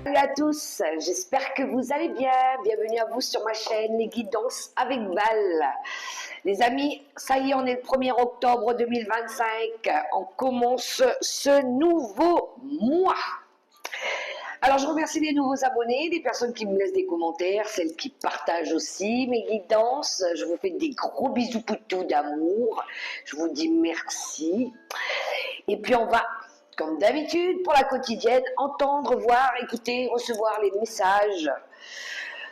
Salut à tous, j'espère que vous allez bien. Bienvenue à vous sur ma chaîne Les Guidances avec Val. Les amis, ça y est, on est le 1er octobre 2025. On commence ce nouveau mois. Alors, je remercie les nouveaux abonnés, les personnes qui me laissent des commentaires, celles qui partagent aussi mes guidances. Je vous fais des gros bisous poutous d'amour. Je vous dis merci. Et puis, on va, comme d'habitude, pour la quotidienne, entendre, voir, écouter, recevoir les messages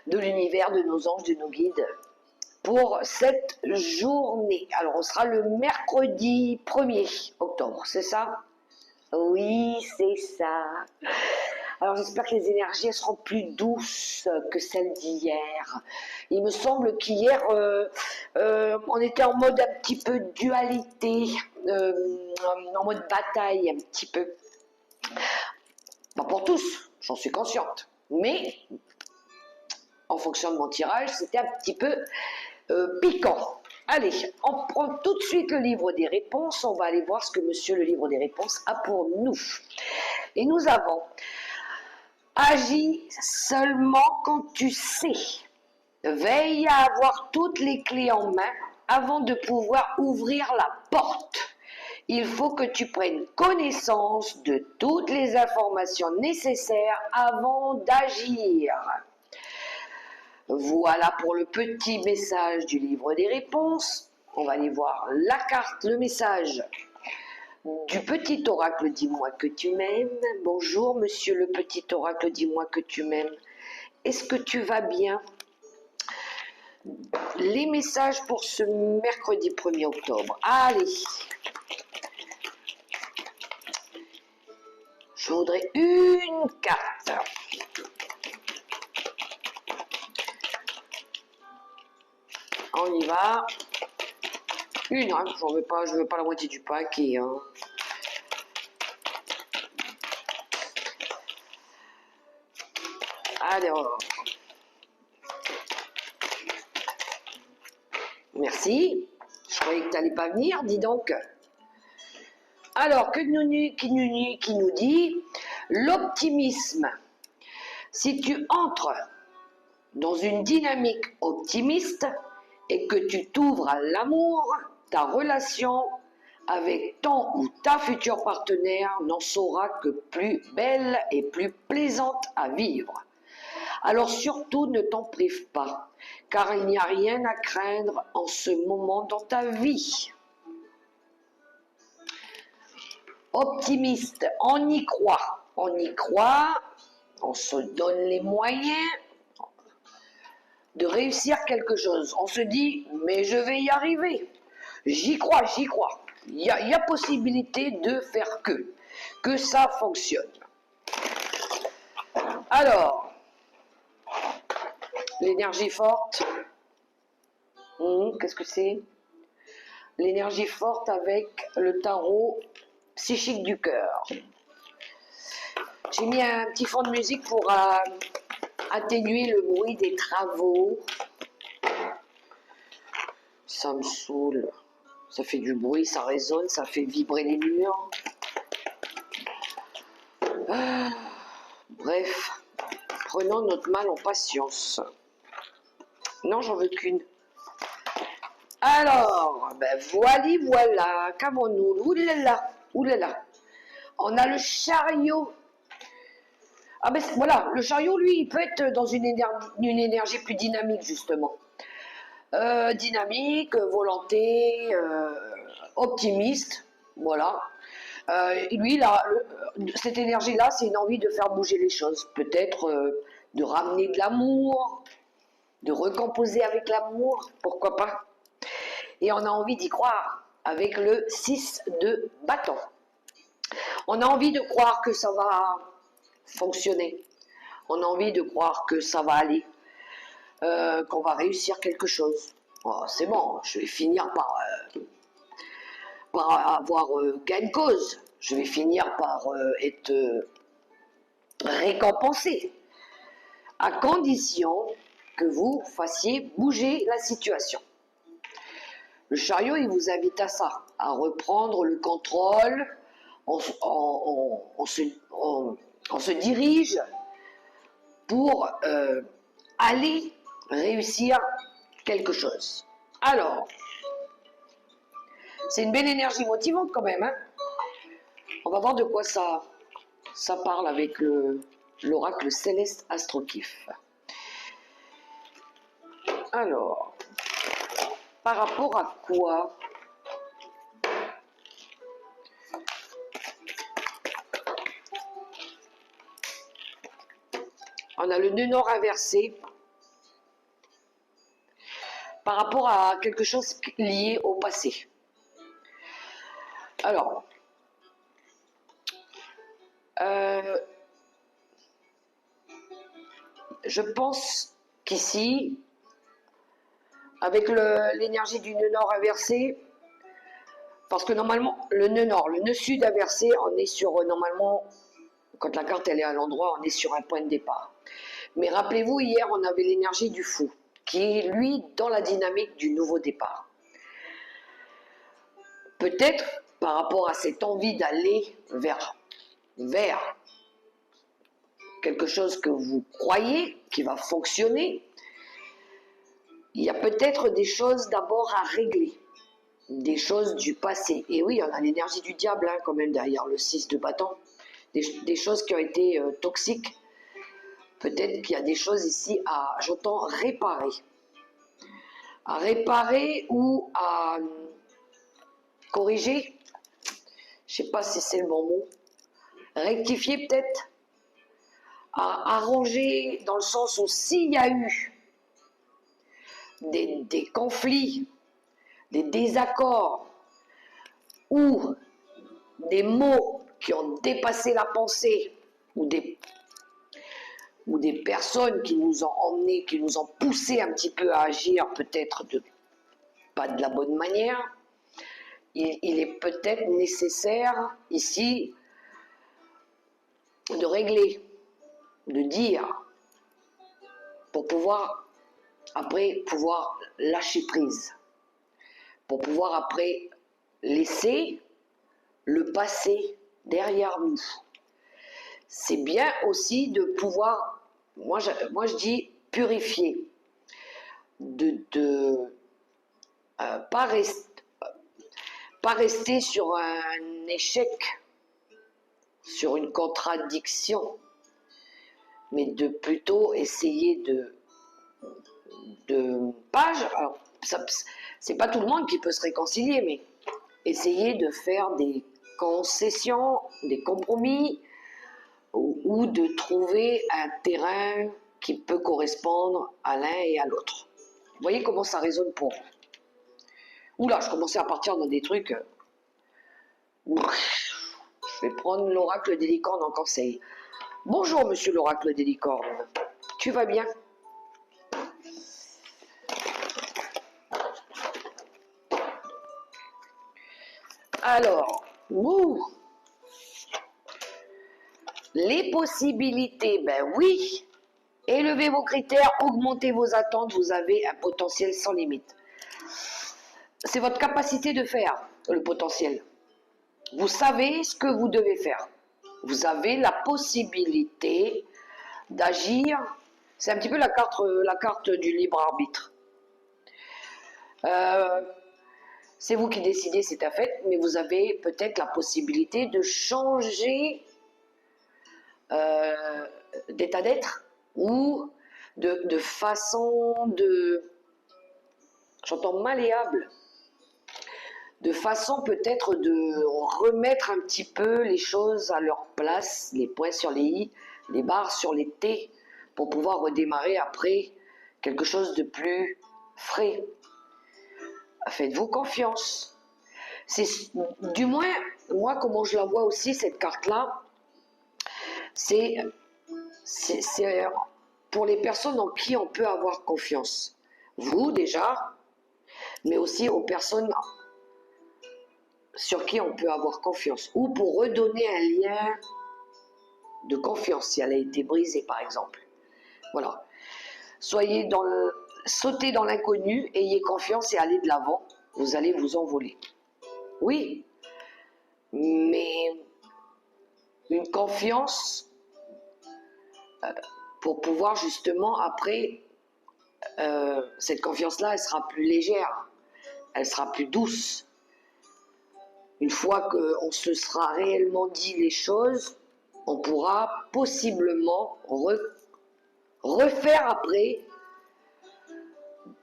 de l'univers, de nos anges, de nos guides pour cette journée. Alors, on sera le mercredi 1er octobre, c'est ça? Oui, c'est ça. Alors j'espère que les énergies seront plus douces que celles d'hier. Il me semble qu'hier, on était en mode un petit peu dualité, en mode bataille un petit peu. Pas pour tous, j'en suis consciente. Mais en fonction de mon tirage, c'était un petit peu piquant. Allez, on prend tout de suite le livre des réponses. On va aller voir ce que monsieur le livre des réponses a pour nous. Et nous avons: agis seulement quand tu sais. Veille à avoir toutes les clés en main avant de pouvoir ouvrir la porte. Il faut que tu prennes connaissance de toutes les informations nécessaires avant d'agir. Voilà pour le petit message du livre des réponses. On va aller voir la carte, le message du petit oracle, dis-moi que tu m'aimes. Bonjour monsieur le petit oracle, dis-moi que tu m'aimes. Est-ce que tu vas bien? Les messages pour ce mercredi 1er octobre. Allez. Je voudrais une carte. On y va. Une, hein, je veux pas la moitié du paquet. Hein. Alors, merci. Je croyais que tu n'allais pas venir, dis donc. Alors, qui nous dit l'optimisme. Si tu entres dans une dynamique optimiste et que tu t'ouvres à l'amour, ta relation avec ton ou ta future partenaire n'en sera que plus belle et plus plaisante à vivre. Alors surtout ne t'en prive pas, car il n'y a rien à craindre en ce moment dans ta vie. Optimiste, on y croit, on se donne les moyens de réussir quelque chose. On se dit, mais je vais y arriver, j'y crois. Il y a possibilité de faire que ça fonctionne. Alors, l'énergie forte, qu'est-ce que c'est? L'énergie forte avec le tarot psychique du cœur. J'ai mis un petit fond de musique pour atténuer le bruit des travaux. Ça me saoule. Ça fait du bruit, ça résonne, ça fait vibrer les murs. Bref, prenons notre mal en patience. Non, j'en veux qu'une. Alors, ben voilà, qu'avons-nous? Oulala. On a le chariot. Ah ben voilà, le chariot, lui, il peut être dans une énergie plus dynamique, justement. Dynamique, volonté, optimiste, voilà. Lui, là, cette énergie-là, c'est une envie de faire bouger les choses. Peut-être de ramener de l'amour, de recomposer avec l'amour, pourquoi pas. Et on a envie d'y croire avec le 6 de bâton. On a envie de croire que ça va fonctionner. On a envie de croire que ça va aller. Qu'on va réussir quelque chose. Oh, c'est bon, je vais finir par avoir gain de cause. Je vais finir par être récompensé. À condition que vous fassiez bouger la situation. Le chariot, il vous invite à ça, à reprendre le contrôle. On se dirige pour aller réussir quelque chose. Alors, c'est une belle énergie motivante quand même, hein. On va voir de quoi ça parle avec l'oracle céleste Astrokif. Alors, par rapport à quoi? On a le nœud nord inversé par rapport à quelque chose lié au passé. Alors, je pense qu'ici, avec l'énergie du nœud nord inversé, parce que normalement, le nœud nord, le nœud sud inversé, on est sur, normalement, quand la carte elle est à l'endroit, on est sur un point de départ. Mais rappelez-vous, hier, on avait l'énergie du fou, qui est, lui, dans la dynamique du nouveau départ. Peut-être, par rapport à cette envie d'aller vers quelque chose que vous croyez qui va fonctionner, il y a peut-être des choses d'abord à régler, des choses du passé. Et oui, on a l'énergie du diable hein, quand même derrière le 6 de bâton, des choses qui ont été toxiques. Peut-être qu'il y a des choses ici à, j'entends, réparer. À réparer ou à corriger, je ne sais pas si c'est le bon mot, rectifier peut-être, à arranger dans le sens où s'il y a eu des conflits, des désaccords ou des mots qui ont dépassé la pensée ou des personnes qui nous ont emmenés, qui nous ont poussés un petit peu à agir peut-être pas de la bonne manière, il est peut-être nécessaire ici de régler, de dire, pour pouvoir après pouvoir lâcher prise, pour pouvoir après laisser le passé derrière nous. C'est bien aussi de pouvoir, moi je dis purifier, pas rester sur un échec, sur une contradiction, mais de plutôt essayer alors, c'est pas tout le monde qui peut se réconcilier, mais essayer de faire des concessions, des compromis, ou de trouver un terrain qui peut correspondre à l'un et à l'autre. Vous voyez comment ça résonne pour vous. Oula, je commençais à partir dans des trucs. Je vais prendre l'oracle des licornes en conseil. Bonjour, monsieur l'oracle des licornes. Tu vas bien? Alors, les possibilités, ben oui. Élevez vos critères, augmentez vos attentes, vous avez un potentiel sans limite. C'est votre capacité de faire, le potentiel. Vous savez ce que vous devez faire. Vous avez la possibilité d'agir. C'est un petit peu la carte du libre arbitre. C'est vous qui décidez, c'est un fait, mais vous avez peut-être la possibilité de changer d'état d'être ou de façon de... J'entends malléable. De façon peut-être de remettre un petit peu les choses à leur place, les points sur les i, les barres sur les t, pour pouvoir redémarrer après quelque chose de plus frais. Faites-vous confiance. C'est du moins, moi comment je la vois aussi cette carte-là, c'est pour les personnes en qui on peut avoir confiance. Vous déjà, mais aussi aux personnes sur qui on peut avoir confiance, ou pour redonner un lien de confiance si elle a été brisée par exemple. Voilà. Sautez dans l'inconnu, ayez confiance et allez de l'avant, vous allez vous envoler. Oui, mais une confiance pour pouvoir justement après, cette confiance-là, elle sera plus légère, elle sera plus douce. Une fois qu'on se sera réellement dit les choses, on pourra possiblement refaire après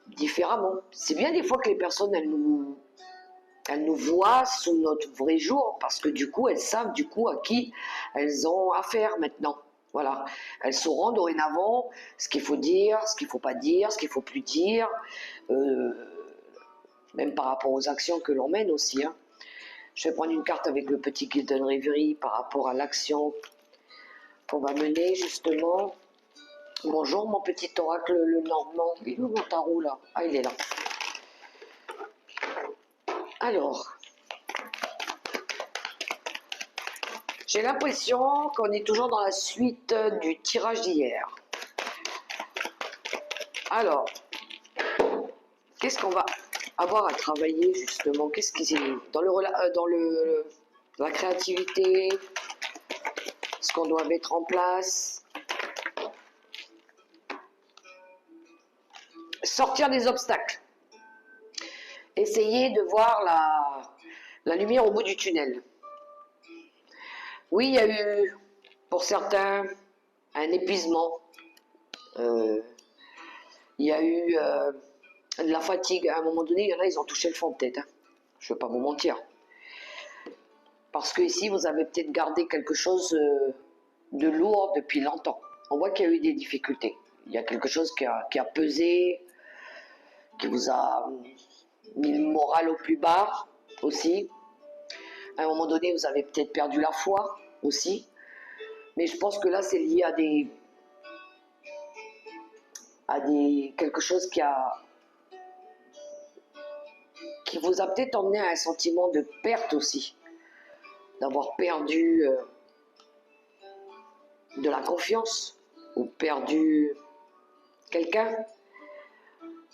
différemment. C'est bien des fois que les personnes, elles nous voient sous notre vrai jour, parce que du coup, elles savent du coup à qui elles ont affaire maintenant. Voilà, elles sauront dorénavant ce qu'il faut dire, ce qu'il ne faut pas dire, ce qu'il ne faut plus dire, même par rapport aux actions que l'on mène aussi. Hein. Je vais prendre une carte avec le petit Golden Reverie par rapport à l'action qu'on va mener justement. Bonjour mon petit oracle le normand. Il est où mon tarot là? Ah, il est là. Alors, j'ai l'impression qu'on est toujours dans la suite du tirage d'hier. Alors, qu'est-ce qu'on va avoir à travailler justement? Qu'est-ce qui dans la créativité, ce qu'on doit mettre en place, sortir des obstacles, essayer de voir la lumière au bout du tunnel. Oui, il y a eu pour certains un épuisement, il y a eu de la fatigue. À un moment donné, il y en a, ils ont touché le fond de tête. Hein. Je ne vais pas vous mentir. Parce que ici, vous avez peut-être gardé quelque chose de lourd depuis longtemps. On voit qu'il y a eu des difficultés. Il y a quelque chose qui a pesé, qui vous a mis le moral au plus bas aussi. À un moment donné, vous avez peut-être perdu la foi aussi. Mais je pense que là, c'est lié à quelque chose qui vous a peut-être emmené à un sentiment de perte aussi. D'avoir perdu de la confiance ou perdu quelqu'un.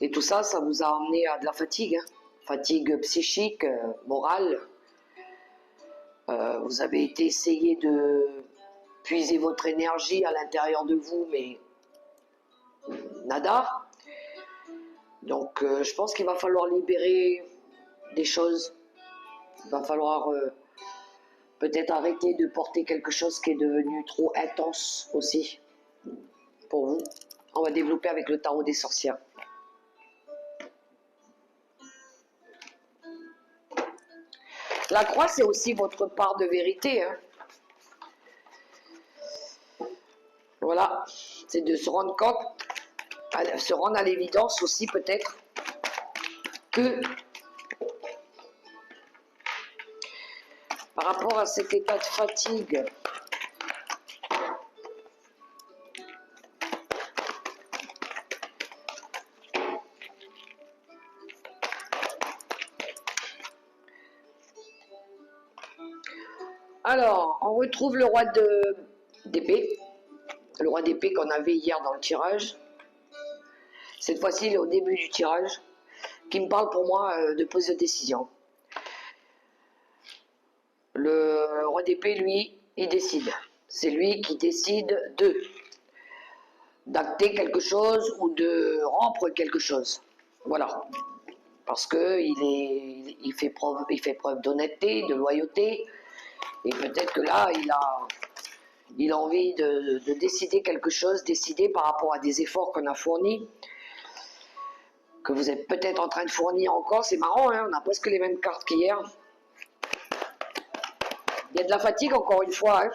Et tout ça, ça vous a amené à de la fatigue. Hein. Fatigue psychique, morale. Vous avez essayé de puiser votre énergie à l'intérieur de vous, mais nada. Donc je pense qu'il va falloir libérer des choses. Il va falloir peut-être arrêter de porter quelque chose qui est devenu trop intense aussi pour vous. On va développer avec le tarot des sorcières. La croix, c'est aussi votre part de vérité. Hein. Voilà, c'est de se rendre compte, se rendre à l'évidence aussi peut-être que par rapport à cet état de fatigue, alors on retrouve le roi d'épée, le roi d'épée qu'on avait hier dans le tirage. Cette fois-ci, il est au début du tirage, qui me parle pour moi de prise de décision. Le roi d'épée, lui, il décide. C'est lui qui décide d'acter quelque chose ou de rompre quelque chose. Voilà. Parce qu'il fait preuve d'honnêteté, de loyauté. Et peut-être que là, il a envie de décider quelque chose, décider par rapport à des efforts qu'on a fournis, que vous êtes peut-être en train de fournir encore. C'est marrant, hein, on a presque les mêmes cartes qu'hier. Il y a de la fatigue encore une fois. Hein.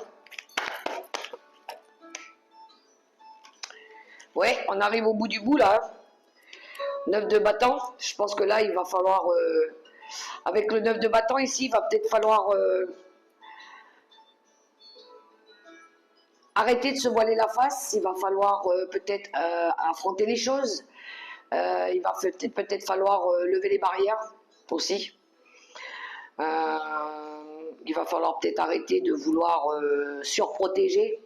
Ouais, on arrive au bout du bout là. 9 de bâton, je pense que là il va falloir, avec le 9 de bâton ici, il va peut-être falloir arrêter de se voiler la face, il va falloir peut-être affronter les choses, il va peut-être falloir lever les barrières aussi. Il va falloir peut-être arrêter de vouloir surprotéger.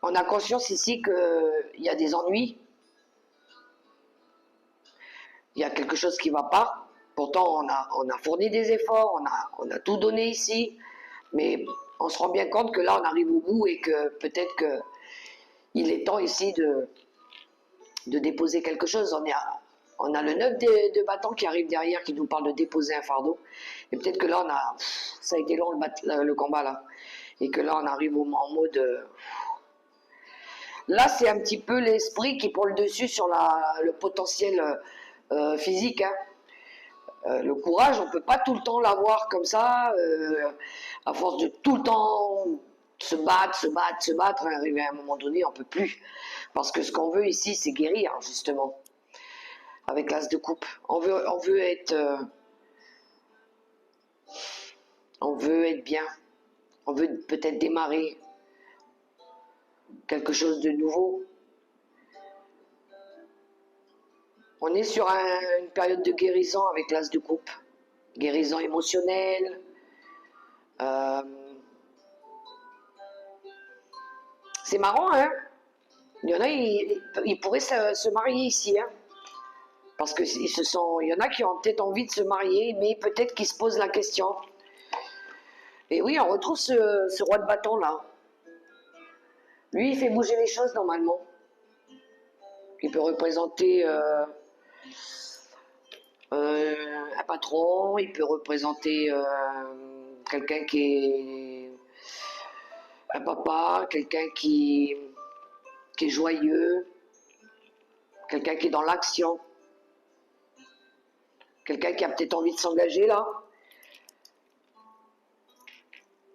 On a conscience ici qu'il y a des ennuis, il y a quelque chose qui ne va pas. Pourtant, on a fourni des efforts, on a tout donné ici, mais on se rend bien compte que là, on arrive au bout et que peut-être qu'il est temps ici de déposer quelque chose. On a le 9 de bâton qui arrive derrière, qui nous parle de déposer un fardeau. Et peut-être que là, ça a été long le combat là. Et que là, on arrive en mode... Là, c'est un petit peu l'esprit qui prend le dessus sur le potentiel physique. Hein. Le courage, on ne peut pas tout le temps l'avoir comme ça, à force de tout le temps se battre, arriver à un moment donné, on ne peut plus. Parce que ce qu'on veut ici, c'est guérir, justement, avec l'as de coupe. On veut être bien, on veut peut-être démarrer quelque chose de nouveau. On est sur une période de guérison avec l'as de coupe. Guérison émotionnelle. C'est marrant, hein? Il y en a, ils pourraient se marier ici, hein? Parce que il y en a qui ont peut-être envie de se marier, mais peut-être qu'ils se posent la question. Et oui, on retrouve ce roi de bâton là. Lui, il fait bouger les choses normalement. Il peut représenter un patron, il peut représenter quelqu'un qui est un papa, quelqu'un qui est joyeux, quelqu'un qui est dans l'action, quelqu'un qui a peut-être envie de s'engager là.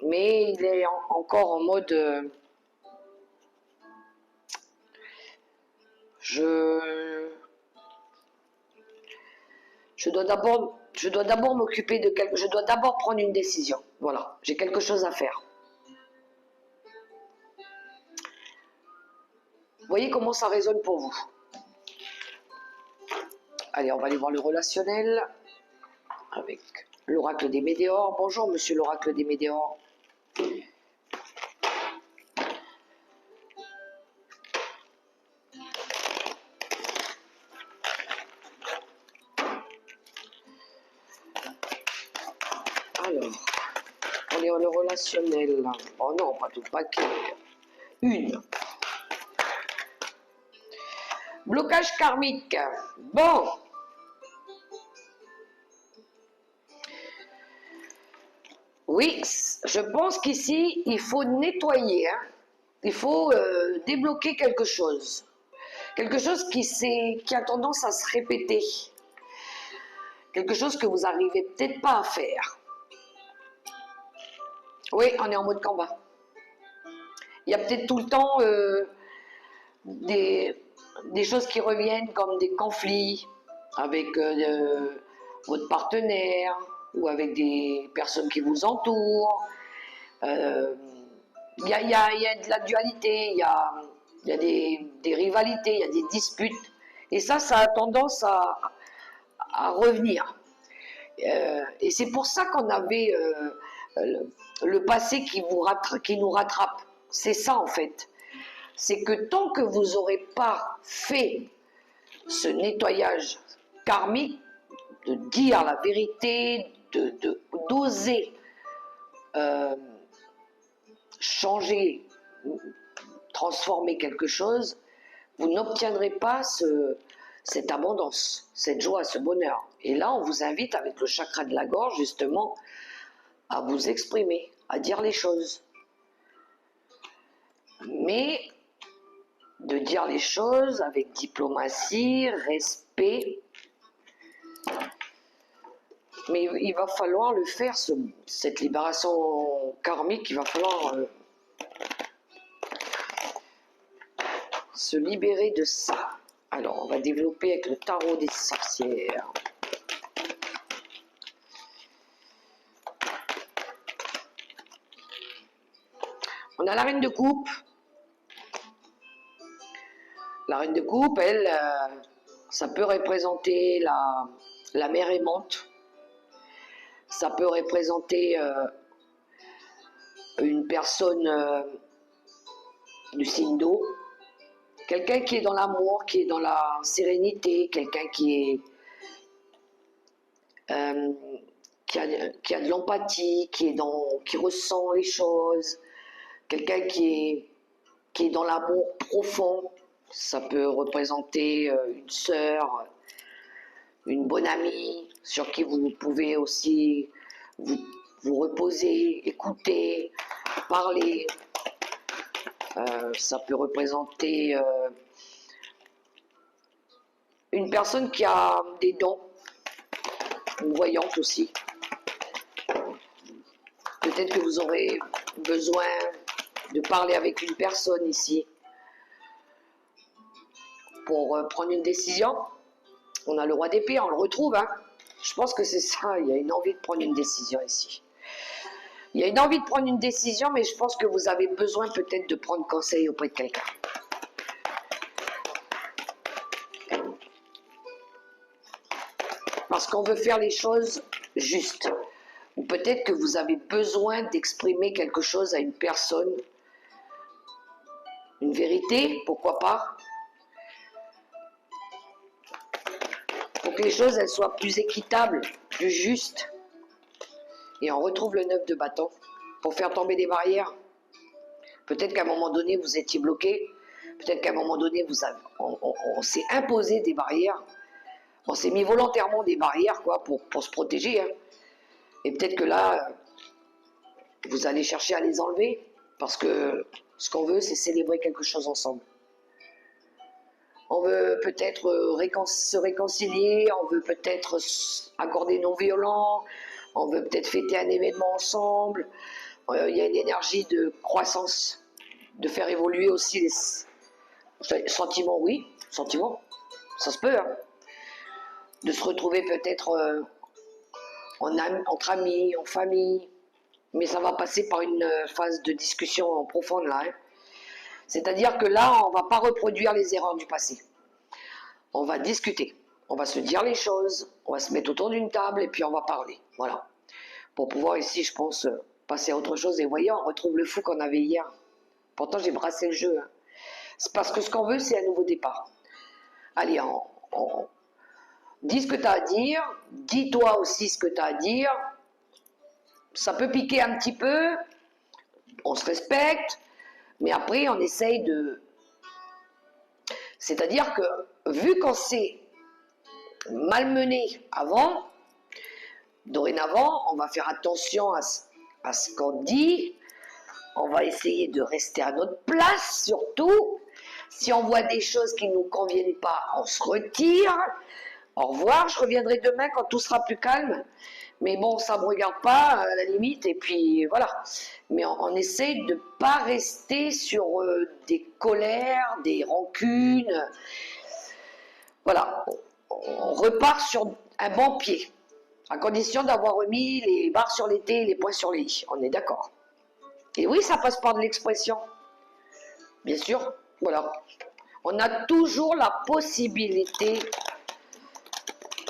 Mais il est encore en mode je dois d'abord m'occuper de quelque chose, je dois d'abord prendre une décision. Voilà, j'ai quelque chose à faire. Vous voyez comment ça résonne pour vous? Allez, on va aller voir le relationnel avec l'oracle des Médéors. Bonjour, monsieur l'oracle des Médéors. Alors, on est dans le relationnel. Oh non, pas tout le paquet. Une. Blocage karmique. Bon. Oui, je pense qu'ici, il faut nettoyer. Hein. Il faut débloquer quelque chose. Quelque chose qui a tendance à se répéter. Quelque chose que vous n'arrivez peut-être pas à faire. Oui, on est en mode combat. Il y a peut-être tout le temps des choses qui reviennent comme des conflits avec votre partenaire ou avec des personnes qui vous entourent. Il y a de la dualité, il y a des rivalités, il y a des disputes. Et ça a tendance à revenir. Et c'est pour ça qu'on avait le passé qui nous rattrape. C'est ça en fait. C'est que tant que vous n'aurez pas fait ce nettoyage karmique, de dire la vérité, d'oser changer, transformer quelque chose, vous n'obtiendrez pas cette abondance, cette joie, ce bonheur. Et là, on vous invite avec le chakra de la gorge, justement, à vous exprimer, à dire les choses. Mais de dire les choses avec diplomatie, respect. Mais il va falloir le faire, cette libération karmique, il va falloir se libérer de ça. Alors, on va développer avec le tarot des sorcières. On a la reine de coupe. La reine de coupe, elle, ça peut représenter la mère aimante. Ça peut représenter une personne du signe d'eau. Quelqu'un qui est dans l'amour, qui est dans la sérénité, quelqu'un qui qui a de l'empathie, qui ressent les choses, quelqu'un qui est dans l'amour profond. Ça peut représenter une sœur, une bonne amie, sur qui vous pouvez aussi vous reposer, écouter, parler. Ça peut représenter une personne qui a des dons, une voyante aussi. Peut-être que vous aurez besoin de parler avec une personne ici pour prendre une décision. On a le roi d'épée, on le retrouve. Hein. Je pense que c'est ça, il y a une envie de prendre une décision ici. Il y a une envie de prendre une décision, mais je pense que vous avez besoin peut-être de prendre conseil auprès de quelqu'un. Parce qu'on veut faire les choses justes. Ou peut-être que vous avez besoin d'exprimer quelque chose à une personne. Une vérité, pourquoi pas. Pour que les choses elles soient plus équitables, plus justes. Et on retrouve le 9 de bâton pour faire tomber des barrières. Peut-être qu'à un moment donné, vous étiez bloqué. Peut-être qu'à un moment donné, on s'est imposé des barrières. On s'est mis volontairement des barrières quoi, pour se protéger. Hein. Et peut-être que là, vous allez chercher à les enlever. Parce que ce qu'on veut, c'est célébrer quelque chose ensemble. On veut peut-être se réconcilier. On veut peut-être accorder non-violent. On veut peut-être fêter un événement ensemble. Il y a une énergie de croissance, de faire évoluer aussi les sentiments, oui, sentiments, ça se peut. Hein. De se retrouver peut-être entre amis, en famille, mais ça va passer par une phase de discussion en profonde là. Hein. C'est-à-dire que là, on ne va pas reproduire les erreurs du passé. On va discuter, on va se dire les choses, on va se mettre autour d'une table et puis on va parler. Voilà. Pour pouvoir ici, je pense, passer à autre chose. Et vous voyez, on retrouve le fou qu'on avait hier. Pourtant, j'ai brassé le jeu. Hein. C'est parce que ce qu'on veut, c'est un nouveau départ. Allez, dis ce que tu as à dire. Dis-toi aussi ce que tu as à dire. Ça peut piquer un petit peu. On se respecte. Mais après, on essaye de... C'est-à-dire que, vu qu'on s'est malmené avant, dorénavant, on va faire attention à ce qu'on dit. On va essayer de rester à notre place, surtout. Si on voit des choses qui ne nous conviennent pas, on se retire. Au revoir, je reviendrai demain quand tout sera plus calme. Mais bon, ça ne me regarde pas, à la limite, et puis voilà. Mais on essaie de ne pas rester sur des colères, des rancunes. Voilà, on repart sur un bon pied, à condition d'avoir remis les barres sur les T et les points sur les I. On est d'accord. Et oui, ça passe par de l'expression. Bien sûr, voilà. On a toujours la possibilité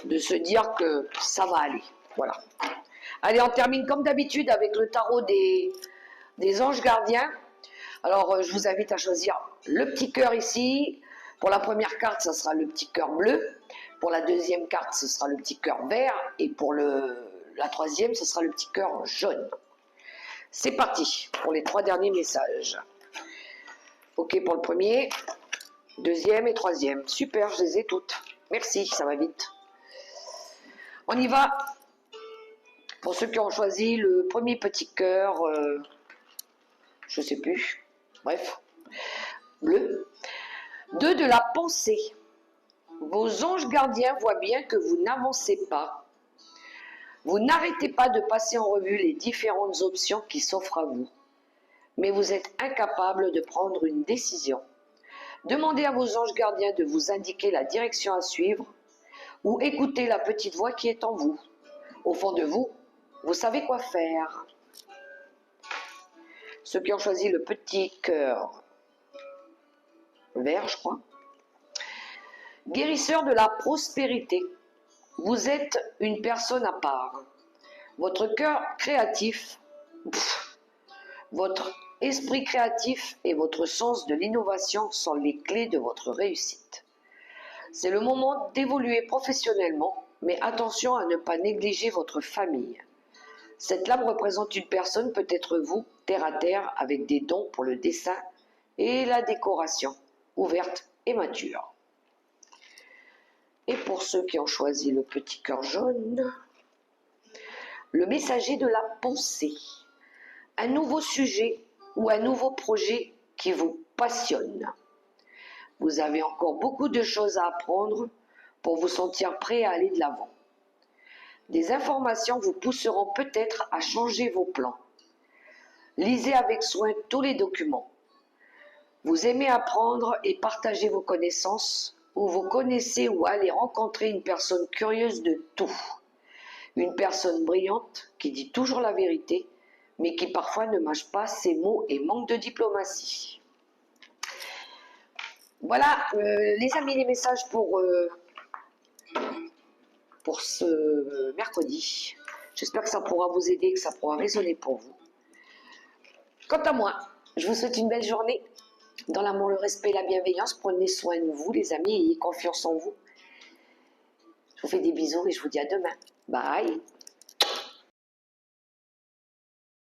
de se dire que ça va aller. Voilà. Allez, on termine comme d'habitude avec le tarot des anges gardiens. Alors, je vous invite à choisir le petit cœur ici. Pour la première carte, ça sera le petit cœur bleu. Pour la deuxième carte, ce sera le petit cœur vert. Et pour la troisième, ce sera le petit cœur jaune. C'est parti pour les 3 derniers messages. Ok pour le premier, deuxième et troisième. Super, je les ai toutes. Merci, ça va vite. On y va. Pour ceux qui ont choisi le premier petit cœur, je sais plus. Bref, bleu. 2 de la pensée. Vos anges gardiens voient bien que vous n'avancez pas. Vous n'arrêtez pas de passer en revue les différentes options qui s'offrent à vous. Mais vous êtes incapable de prendre une décision. Demandez à vos anges gardiens de vous indiquer la direction à suivre ou écoutez la petite voix qui est en vous. Au fond de vous, vous savez quoi faire. Ceux qui ont choisi le petit cœur vert, je crois. Guérisseur de la prospérité. Vous êtes une personne à part. Votre cœur créatif, votre esprit créatif et votre sens de l'innovation sont les clés de votre réussite. C'est le moment d'évoluer professionnellement, mais attention à ne pas négliger votre famille. Cette lame représente une personne, peut-être vous, terre à terre, avec des dons pour le dessin et la décoration, ouverte et mature. Et pour ceux qui ont choisi le petit cœur jaune, le messager de la pensée, un nouveau sujet ou un nouveau projet qui vous passionne. Vous avez encore beaucoup de choses à apprendre pour vous sentir prêt à aller de l'avant. Des informations vous pousseront peut-être à changer vos plans. Lisez avec soin tous les documents. Vous aimez apprendre et partager vos connaissances, ou vous connaissez ou allez rencontrer une personne curieuse de tout. Une personne brillante qui dit toujours la vérité, mais qui parfois ne mâche pas ses mots et manque de diplomatie. Voilà, les amis, les messages pour ce mercredi. J'espère que ça pourra vous aider, que ça pourra résonner pour vous. Quant à moi, je vous souhaite une belle journée. Dans l'amour, le respect et la bienveillance, prenez soin de vous, les amis, ayez confiance en vous. Je vous fais des bisous et je vous dis à demain. Bye.